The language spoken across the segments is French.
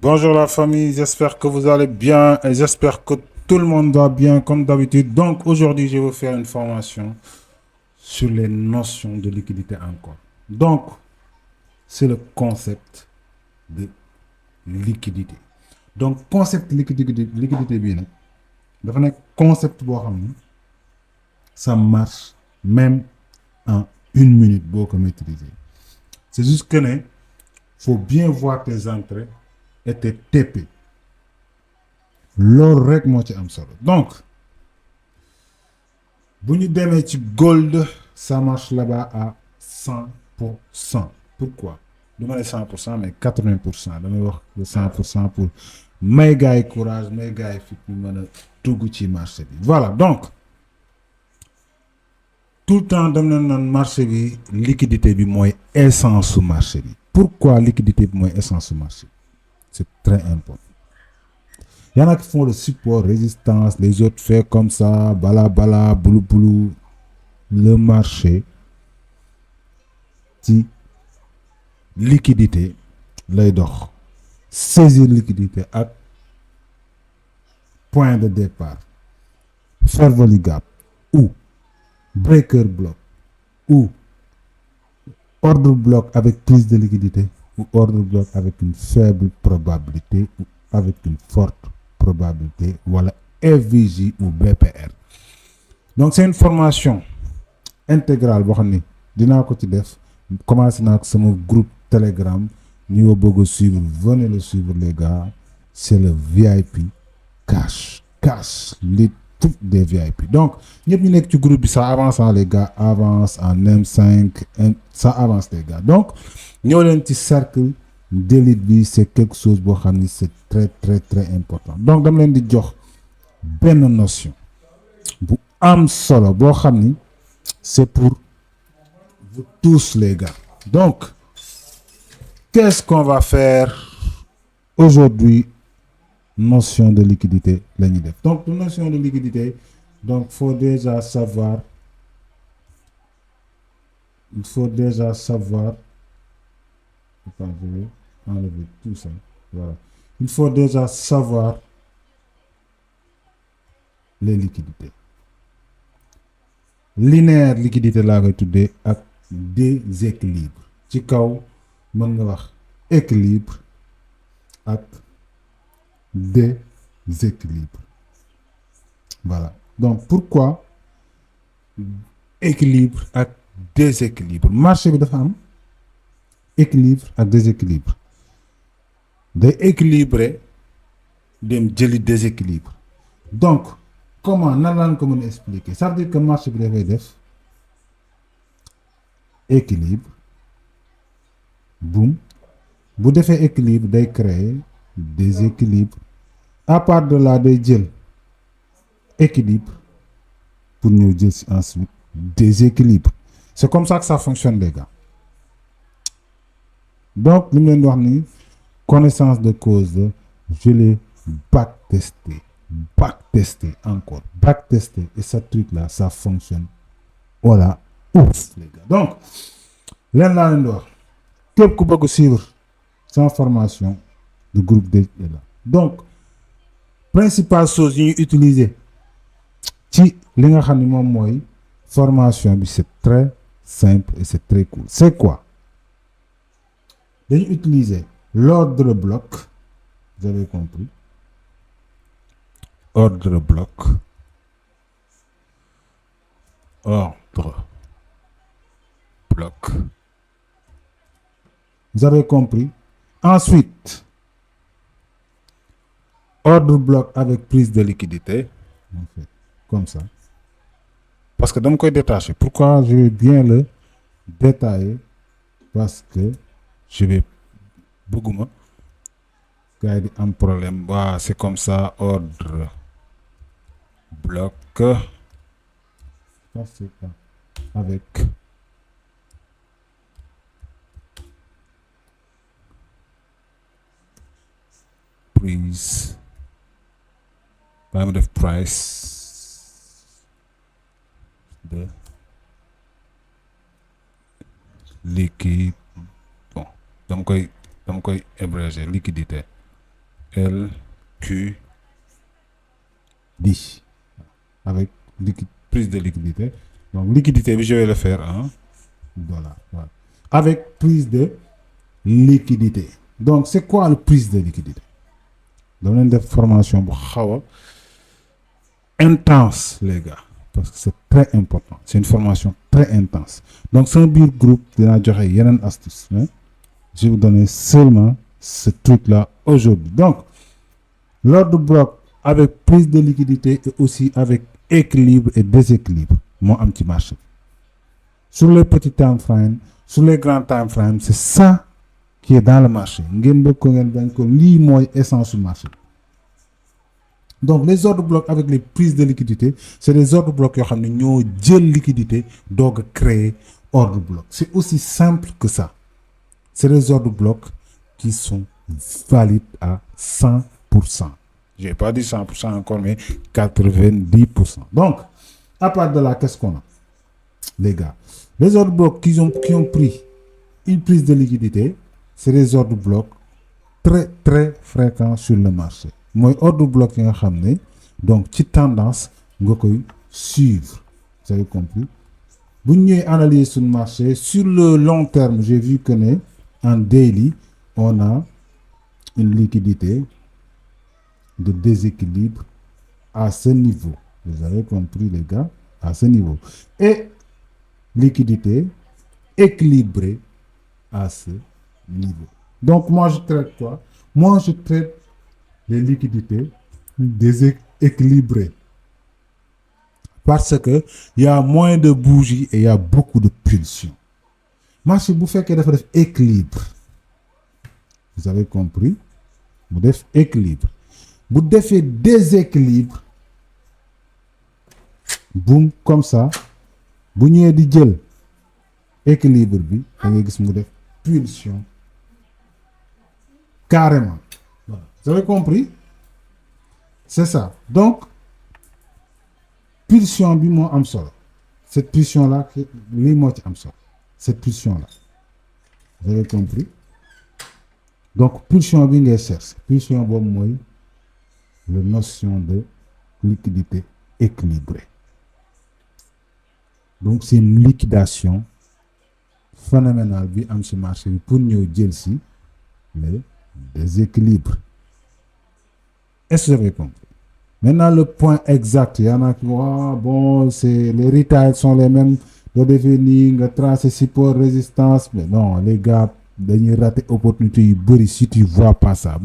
Bonjour la famille, j'espère que vous allez bien et j'espère que tout le monde va bien comme d'habitude. Donc aujourd'hui, je vais vous faire une formation sur les notions de liquidité encore. Donc, c'est le concept de liquidité. Donc, concept liquidité bien, dafa nekk concept boo xam ni ça marche même en une minute boo ko maîtriser. C'est juste que ne faut bien voir tes entrées et tes TP. Loolu rek moo ci am solo. Donc, bu ñu demee ci gold, ça marche là-bas à 100%. Pourquoi? Du ma ne 100%, mais 80%. damay wax le 100% pour may gars yi courage, may gars yi fit ñu mën a dugg ci marché bi. Voilà, donc tout le temps dem na naan marché bi liquidité bi mooy essence su marché bi. Pourquoi liquidité bi mooy essence su marché bi? C'est très important. Il y en a qui font le support, résistance, les autres font comme ça, bala, boulou. Le marché, ci liquidité lay dox. Saisir liquidité ak point de départ, Fairvalley Gap ou breaker block ou ordre bloc avec prise de liquidité ou ordre bloc avec une faible probabilité ou avec une forte probabilité, voilà FVJ ou BPR. Donc c'est une formation intégrale boo xam ni dinaa ko ci def commencé naa ko sama groupe Telegram ñi ko bëgg a suivre venez le suivre les gars, c'est le VIP cash les trucs des VIP. Donc ñëpp ñu nekk ci groupe bi ça avance les gars, avance en M5 ça avance les gars. Donc ñëw leen ci cercle d'élite bi, c'est quelque chose boo xam ni c'est très important. Donc dama leen di jox benn notion bu am solo boo xam ni c'est pour vous tous les gars. Donc, qu'est-ce qu'on va faire aujourd'hui? Notion de liquidité la ñuy def. Donc, notion de liquidité, donc il faut déjà savoir, attends, je vais enlever tout ça. Voilà. Il faut déjà savoir les liquidités. Linéaire liquidité laa koy tuddee ak déséquilibre. Ci kaw mën nga wax équilibre ak déséquilibre. Voilà. Donc pourquoi équilibre ak déséquilibre? Marché bi dafa am équilibre ak déséquilibre. Day équilibré dem jëli déséquilibre. Donc comment nan laan ko mën a expliquer? Ça veut dire que marché bi dafay def équilibre boum bu defee équilibre day créer déséquilibre. À part de là day jël équilibre pour ñëw jël si ensuite déséquilibre. C'est comme ça que ça fonctionne les gars. Donc li mu leen di wax ni connaissance de cause, je l'ai backtesté encore, backtesté, et ce truc là ça fonctionne voilà ouf les gars. Donc leen laa leen di wax képp ku bëgg suivre sans formation de groupe de là. Donc principale chose yi ñuy utiliser ci li nga xam ne moom mooy formation bi, c'est très simple et c'est très cool. C'est quoi? Dañu utiliser l'ordre bloc, vous avez compris, ordre bloc, vous avez compris. Ensuite ordre bloc avec prise de liquidité, en fait, comme ça, parce que dama koy détacher. Pourquoi je vais bien le détailler? Parce que je vais bëgguma gars yi di am problème. Waaw, c'est comme ça. Ordre bloc avec prise, baa ma def price de liquide. Bon dama koy abréger liquidité. L, Q, D. Avec prise de liquidité. Donc, liquidité, je vais le faire en dollars. Voilà. Avec prise de liquidité. Donc, c'est quoi la prise de liquidité? Donner des formations intense, les gars. Parce que c'est très important. C'est une formation très intense. Donc, c'est un build groupe de la durée. Il y a une astuce. Hein? Je vais vous donner seulement ce truc-là aujourd'hui. Donc, l'ordre bloc avec prise de liquidité et aussi avec équilibre et déséquilibre. Mon petit marché. Sur les petits time frames, sur les grands time frames, c'est ça qui est dans le marché. Essence du marché. Donc, les ordres blocs avec les prises de liquidité, c'est des ordres blocs qui ont de liquidité, donc créer ordre bloc. C'est aussi simple que ça. C'est des ordres blocs qui sont valides à 100%. Je n'ai pas dit 100% encore, mais 90%. Donc, à part de là, qu'est-ce qu'on a? Les gars, les ordres blocs qui ont pris une prise de liquidité, c'est des ordres blocs très, très fréquents sur le marché. Moi, ordre bloc, donc, petite tendance, vous pouvez suivre. Vous avez compris? Vous avez analysé sur le marché. Sur le long terme, j'ai vu que en daily, on a une liquidité de déséquilibre à ce niveau. Vous avez compris, les gars? À ce niveau. Et liquidité équilibrée à ce niveau. Donc, moi, je traite quoi? Moi, je traite les liquidités déséquilibrées. Parce que il y a moins de bougies et il y a beaucoup de pulsions. Marché, vous faites qu'il y a des équilibre. Vous avez compris? Vous devez équilibre. Vous devez déséquilibre. Boum, comme ça. Vous n'avez dit gel. Équilibre, vous avez pulsion. Carrément. Voilà. Vous avez compris? C'est ça. Donc, pulsion bi mo am solo. Cette pulsion là li mo ci am solo. Cette pulsion là. Vous avez compris? Donc pulsion bi ngay cherche. Pulsion boobu mooy la notion de liquidité équilibrée. Donc c'est une liquidation phénoménale bi am ci marché bi pour ñëw jël si les déséquilibres. Est-ce que vous avez compris? Maintenant, le point exact, il y en a qui voient, bon, les retails sont les mêmes, de devenir, tracer support, résistance, mais non, les gars, ils ratent opportunité, si tu ne vois pas ça.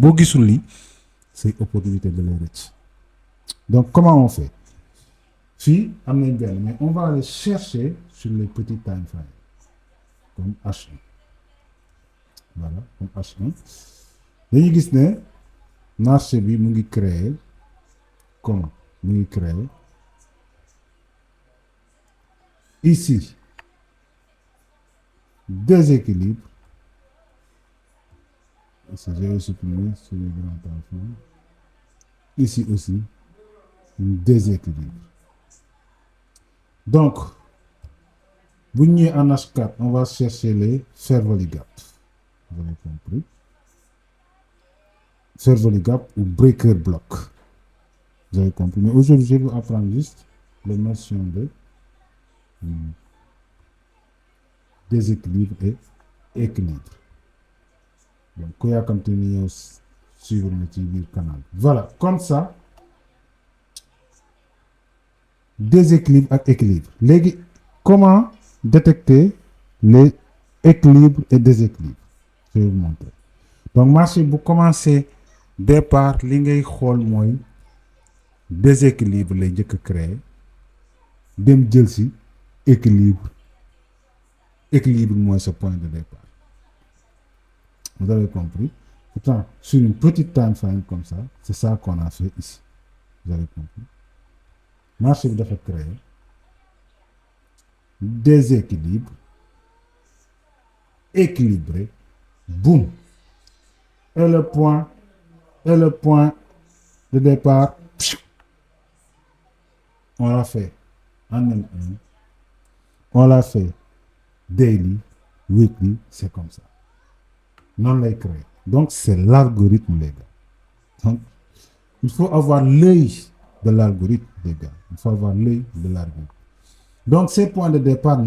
C'est opportunité de les rater. Donc, comment on fait? Si, mais on va aller chercher sur les petits time frames, comme H1. Voilà, comme H1. Et vous voyez, marché bi mu ngi créer. Comment? Nous créons ici déséquilibre. Ici, je vais supprimer sur les grands enfants. Ici aussi, déséquilibre. Donc, vous n'êtes en H4, on va chercher les Fairvalley Gap. Vous avez compris? Fairvalley Gap ou Breaker Block. Vous avez compris. Mais aujourd'hui, je vais vous apprendre juste les notions de déséquilibre et équilibre. Donc, il y a comme suivre le canal. Voilà, comme ça, déséquilibre et équilibre. Comment détecter les équilibres et déséquilibres? Je vais vous montrer. Donc, marché, vous commencez départ, l'ingé xol moy déséquilibre lay jëk créer dem jël ci équilibre moi ce point de départ. Vous avez compris? Pourtant, sur une petite time frame comme ça, c'est ça qu'on a fait ici. Vous avez compris? Marché bi dafa créer déséquilibre équilibré, boum. Et le point de départ, on l'a fait en M1, on l'a fait daily, weekly, c'est comme ça. Non les créer. Donc c'est l'algorithme, les gars. Donc, il faut avoir l'œil de l'algorithme, les gars. Il faut avoir l'œil de l'algorithme. Donc, ces points de départ,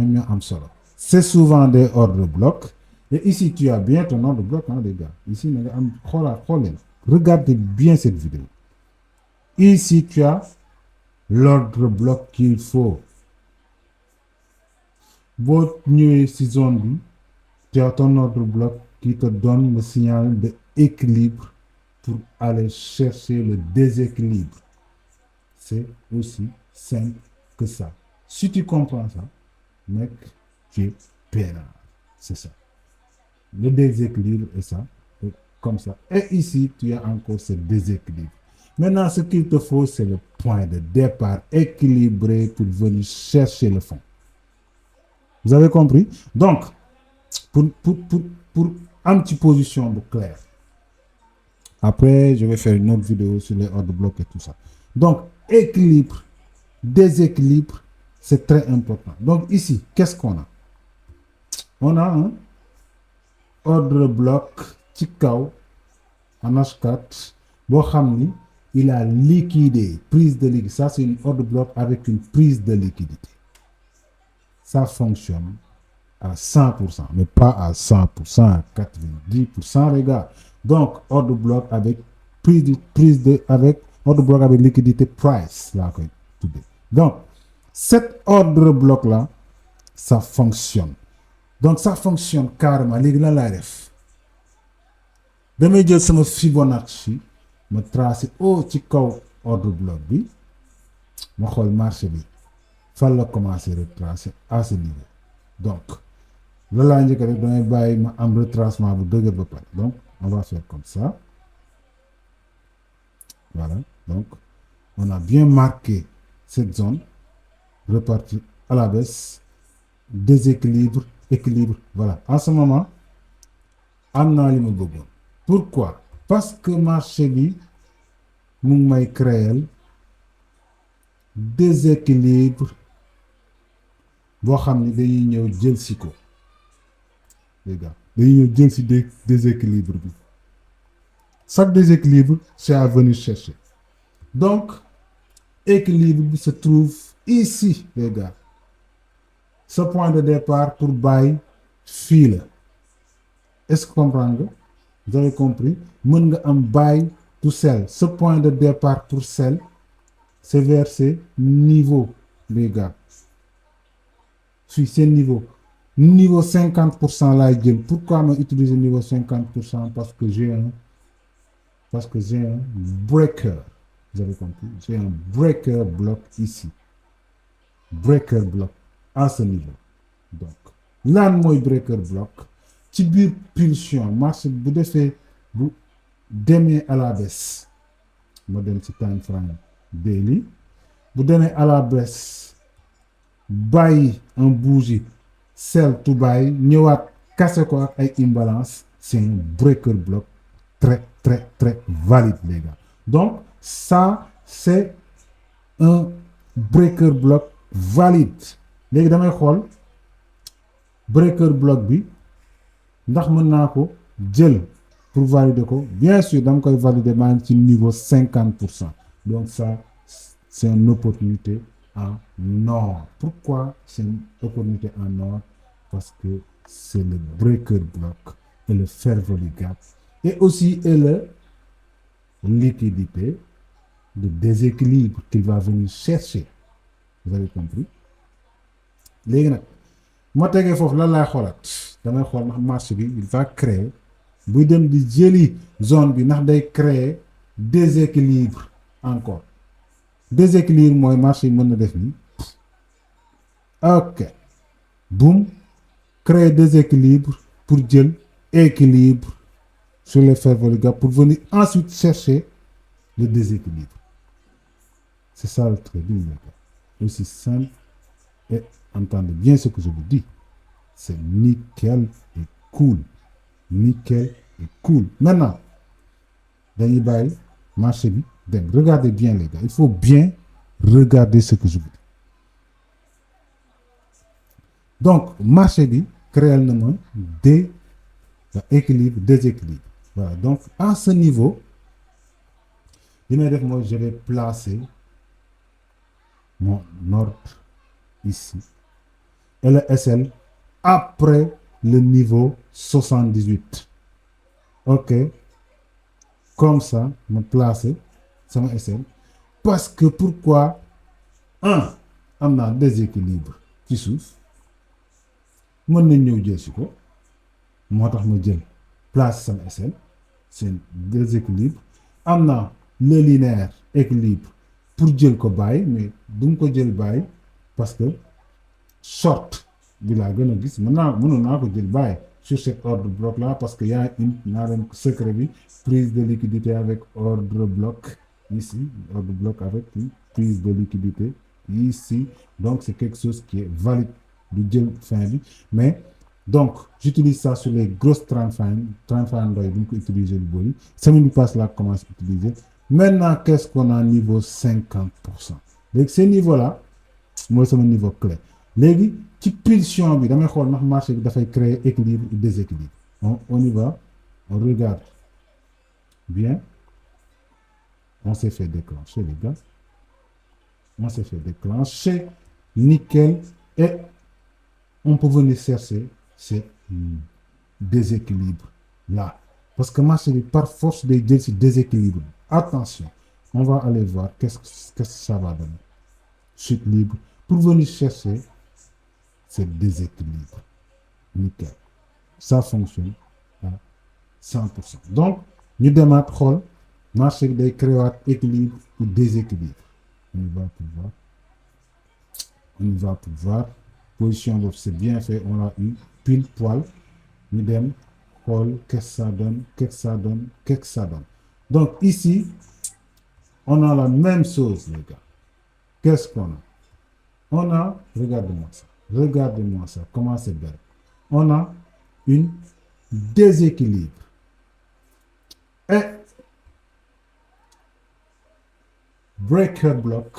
c'est souvent des ordres blocs. Et ici, tu as bien ton ordre bloc, hein, les gars. Ici, regardez bien cette vidéo. Ici, tu as l'ordre bloc qu'il faut. Votre nuée zone, tu as ton ordre bloc qui te donne le signal d'équilibre pour aller chercher le déséquilibre. C'est aussi simple que ça. Si tu comprends ça, mec, tu es peinard. C'est ça. Le déséquilibre est ça, comme ça. Et ici, tu as encore ce déséquilibre. Maintenant, ce qu'il te faut, c'est le point de départ équilibré pour venir chercher le fond. Vous avez compris? Donc, pour une petite position claire. Après, je vais faire une autre vidéo sur les ordres blocs et tout ça. Donc, équilibre, déséquilibre, c'est très important. Donc, ici, qu'est-ce qu'on a? On a un ordre bloc Tikao en H4. Il a liquidé, prise de liquidité. Ça, c'est une ordre bloc avec une prise de liquidité. Ça fonctionne à 100%, mais pas à 100%, à 90%, les gars. Donc, ordre bloc avec ordre bloc avec liquidité price. Là, donc, cet ordre bloc-là, ça fonctionne. Donc, ça fonctionne carrément. Les gars, la ref. Je vais dire que Fibonacci, je trace au ordre bloc. Je vais marché. Il faut commencer à retracer à ce niveau. Donc, là, je vais un retracement de 2 heures. Donc, on va faire comme ça. Voilà. Donc, on a bien marqué cette zone. Reparti à la baisse. Déséquilibre, équilibre. Voilà. En ce moment, on a l'immobilier. Pourquoi? Parce que le marché m'a créé déséquilibre. Boo xam ni dañuy ñëw jël si ko les gars dañuy ñëw jël si déséquilibre bi chaque déséquilibre c'est à venir chercher donc équilibre se trouve ici les gars ce point de départ pour buy fii la est-ce que comprendre nga vous avez compris mën nga am buy to sell ce point de départ pour sell c'est vers ces niveaux les gars. Sur ce niveau 50% là, pourquoi utiliser niveau 50%? Parce que j'ai un breaker. Vous avez compris? J'ai un breaker bloc ici. Breaker bloc à ce niveau. Donc, là, moi, breaker bloc, ci biir pulsion, marché bu defee bu demee à la baisse. Ma dem ci time frame daily. Bu demee à la baisse. Buy un bougie, sell to buy, ñëwaat casser quoi avec imbalance, c'est un breaker bloc très très très valide les gars. Donc ça c'est un breaker bloc valide. Léegi damay xool breaker bloc bi ndax mën naa ko jël pour valider ko. Bien sûr dama koy valider maa ngi ci niveau 50%. Donc ça c'est une opportunité en or. Pourquoi c'est une opportunité en or? Parce que c'est le breaker block et le fair value gap et aussi le liquidité de déséquilibre qu'il va venir chercher. Vous avez compris? léegi nag ma tegee foofu lan laay xoolaat damay xool ndax marché bi il va créer buy dem di jëli zone bi ndax day créer déséquilibre encore. Déséquilibre mooy marché yi mën na def nii ok boum créer déséquilibre pour jël équilibre sur les fair value gap pour venir ensuite chercher le déséquilibre. C'est ça le trading, aussi simple et entendez bien ce que je vous dis. C'est nickel et cool. Nickel et cool. Maintenant dañuy bàyyi marché bi dem. Regardez bien les gars, il faut bien regarder ce que je vous dis. Donc marché bi créel na ma équilibre déséquilibre. Voilà, donc à ce niveau Moi, je vais placer mon ordre ici. Et le SL après le niveau 78. OK. Comme ça, me placer mon SL. Parce que pourquoi? Un, on a déséquilibre qui souffre. Mon ñëw jël ci ko motax ma jël place sama SL c'est déséquilibre amna le linéaire équilibre pour jël ko bay mais dum ko jël bay parce que short bi la gëna gis mënoon naa ko jël bay sur cet ordre bloc là parce que y a une secret bi prise de liquidité avec ordre bloc ici ordre bloc avec une prise de liquidité ici donc c'est quelque chose qui est valide du jël fin bi mais donc j'utilise ça sur les grosses trendfines doy bu ñu ko utiliser lu bëri semaine bi passe là commence à utiliser maintenant qu'est-ce qu'on a niveau 50%. Donc ce niveau là mooy sama niveau clé léegi ci pulsion bi damay xool ndax marché bi dafay créer équilibre ou déséquilibre on y va on regarde bien on s'est fait déclencher les gars on s'est fait déclencher nickel et on peut venir chercher ces déséquilibres là parce que marché bi par force day jël ci déséquilibre attention on va aller voir qu'est-ce que ça va donner chute libre pour venir chercher ces déséquilibres nickel ça fonctionne à 100%. Donc ñu demaat xool marché bi day créer équilibre ou déséquilibre on y va pour voir position boobu c'est bien fait on l'a eu pile poil ñu dem xool qu'est-ce que ça donne donc ici on a la même chose les gars qu'est-ce qu'on a regardez-moi ça comment c'est belle on a une déséquilibre et breaker block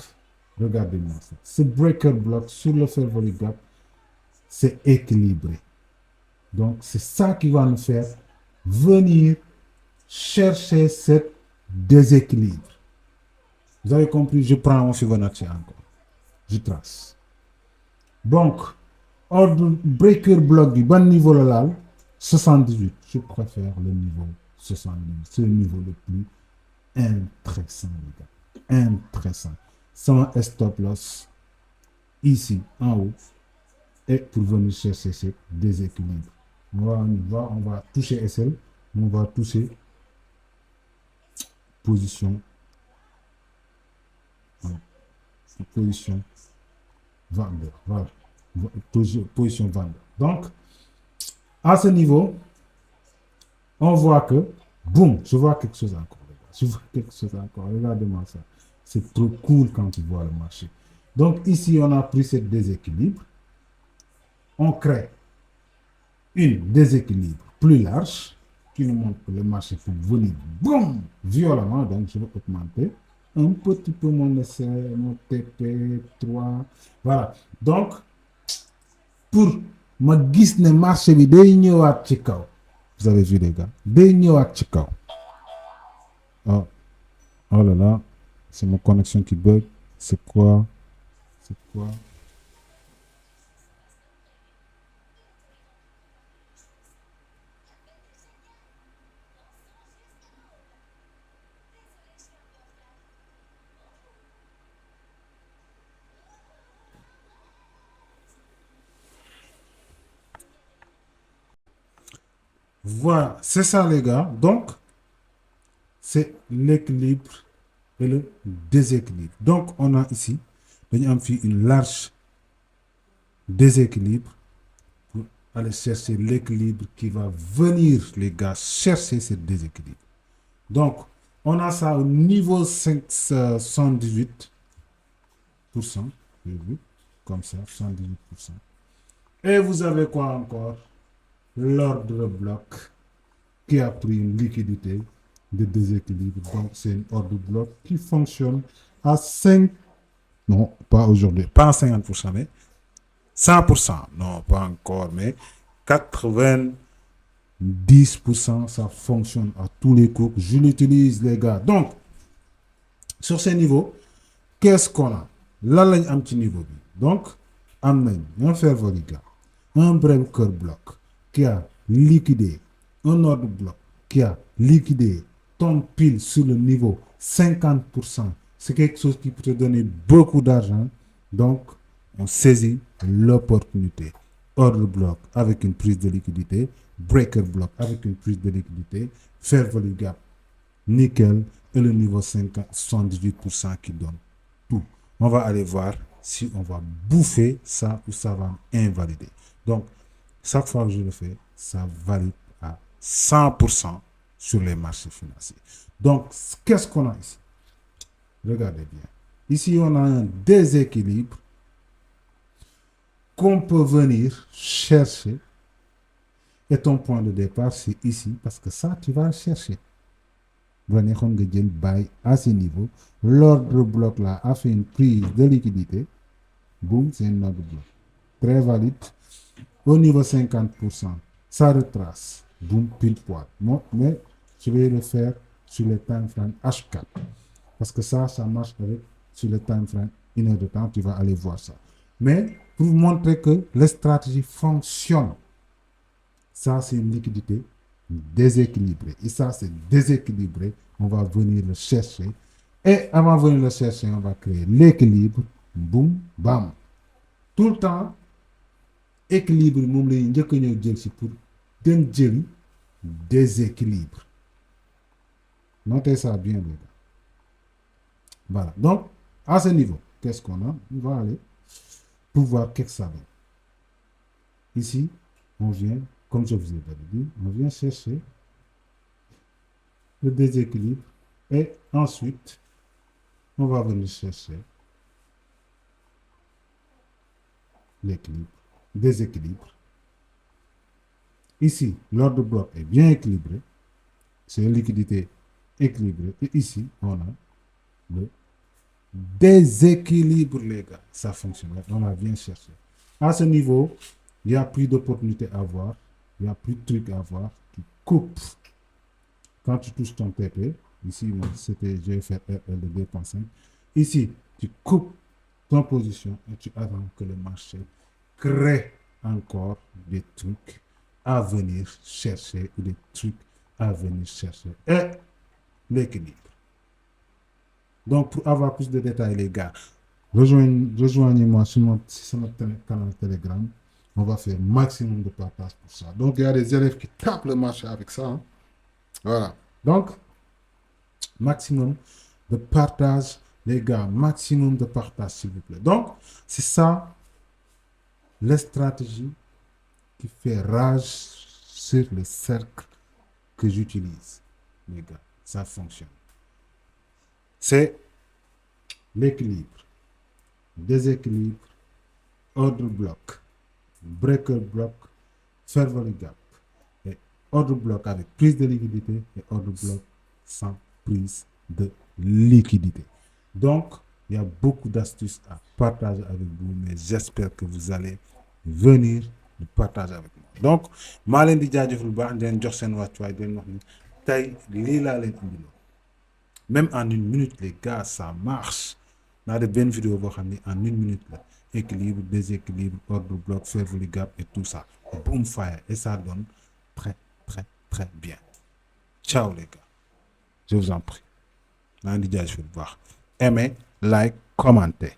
regardez-moi ça ce breaker block sur le fair value gap c'est équilibré donc c'est ça qui va nous faire venir chercher cet déséquilibre vous avez compris je prends mon Fibonacci encore je trace donc ordre breaker block bi ban niveau la laal 78 je préfère le niveau 78 c'est le niveau le plus intéressant les gars intéressant sans stop loss ici en haut et pour venir chercher ce déséquilibre on va toucher SL on va toucher position vendeur voilà position vendeur donc à ce niveau on voit que boum je vois quelque chose encore regardez-moi ça c'est trop cool quand tu vois le marché donc ici on a pris ce déséquilibre on crée une déséquilibre plus large qui nous montre que le marché peut venir boum violemment donc je vais augmenter un petit peu mon essai, mon TP3 voilà donc pour ma gis ne marché bi day ñëwaat ci kaw vous avez vu les gars day ñëwaat ci kaw oh là là c'est mon connexion qui bug c'est quoi voilà c'est ça les gars donc c'est l'équilibre et le déséquilibre donc on a ici dañu am fii une large déséquilibre pour aller chercher l'équilibre qui va venir les gars chercher ce déséquilibre donc on a ça au niveau 78%, comme ça 78%. Et vous avez quoi encore? L'ordre bloc qui a pris une liquidité de déséquilibre. Donc, c'est un ordre bloc qui fonctionne à 5. Non, pas aujourd'hui. Pas à 50%, mais 100%. Non, pas encore, mais 90%, ça fonctionne à tous les coups. Je l'utilise, les gars. Donc, Sur ces niveaux, qu'est-ce qu'on a? Là, lañ am ci niveau bi. Donc, am nañ un Fervoli Gap, un Breaker Block qui a liquidé un ordre bloc qui a liquidé, tombe pile sur le niveau 50%. C'est quelque chose qui peut te donner beaucoup d'argent. Donc, on saisit l'opportunité. Ordre bloc avec une prise de liquidité, breaker bloc avec une prise de liquidité, Fervoli Gap, nickel, et le niveau 50, 78% qui donne tout. On va aller voir si on va bouffer ça ou ça va invalider. Donc, chaque fois que je le fais, ça valide à 100% sur les marchés financiers. Donc, qu'est-ce qu'on a ici? Regardez bien. Ici, on a un déséquilibre qu'on peut venir chercher. Et ton point de départ, c'est ici, parce que ça, tu vas le chercher. Buy à ce niveau. L'ordre bloc là a fait une prise de liquidité. Boum, c'est un ordre bloc. Très valide. Au niveau 50%, ça retrace. Boum, pile poil. Bon, mais je vais le faire sur le time frame H4. Parce que ça marche avec sur le time frame 1 heure de temps. Tu vas aller voir ça. Mais pour vous montrer que les stratégies fonctionnent, ça c'est une liquidité déséquilibrée. Et ça c'est déséquilibré. On va venir le chercher. Et avant de venir le chercher, on va créer l'équilibre. Boum, bam. Tout le temps, équilibre, moom lay njëkk a ñëw jël si pour dem jëli déséquilibre. Notez ça bien, les gars. Voilà. Donc, à ce niveau, qu'est-ce qu'on a? On va aller pour voir qu'est-ce que ça donne. Ici, on vient, comme je vous ai dit, on vient chercher le déséquilibre et ensuite, on va venir chercher l'équilibre, déséquilibre. Ici, l'ordre bloc est bien équilibré. C'est une liquidité équilibrée. Et ici, on a le déséquilibre, les gars. Ça fonctionne. On va bien chercher. À ce niveau, il n'y a plus d'opportunités à voir. Il n'y a plus de trucs à voir. Tu coupes. Quand tu touches ton TP, ici, moi, c'était, j'ai fait RL de 2.5. Ici, tu coupes ton position et tu attends que le marché crée encore des trucs à venir chercher ou des trucs à venir chercher. Et l'équilibre. Donc, pour avoir plus de détails, les gars, rejoignez-moi sur mon canal Telegram. On va faire maximum de partage pour ça. Donc, il y a des élèves qui tapent le marché avec ça. Hein. Voilà. Donc, maximum de partage, les gars. Maximum de partage, s'il vous plaît. Donc, c'est ça, les stratégies qui fait rage sur le cercle que j'utilise. Les gars, ça fonctionne. C'est l'équilibre, déséquilibre, ordre bloc, breaker bloc, Fervoli Gap, et ordre bloc avec prise de liquidité et ordre bloc sans prise de liquidité. Donc, il y a beaucoup d'astuces à partager avec vous, mais j'espère que vous allez venir le partager avec moi. Donc, maa leen di jaajëfal bu baax di leen jox seen wàccuwaay di leen wax ni tey lii laa leen indiloo. Même en 1 minute, les gars, ça marche. Dans de bonnes vidéos, en 1 minute, là, équilibre, déséquilibre, ordre bloc, Fervoli Gap et tout ça. Boom fire. Et ça donne très, très, très bien. Ciao, les gars. Je vous en prie. Aimez, like, commentez.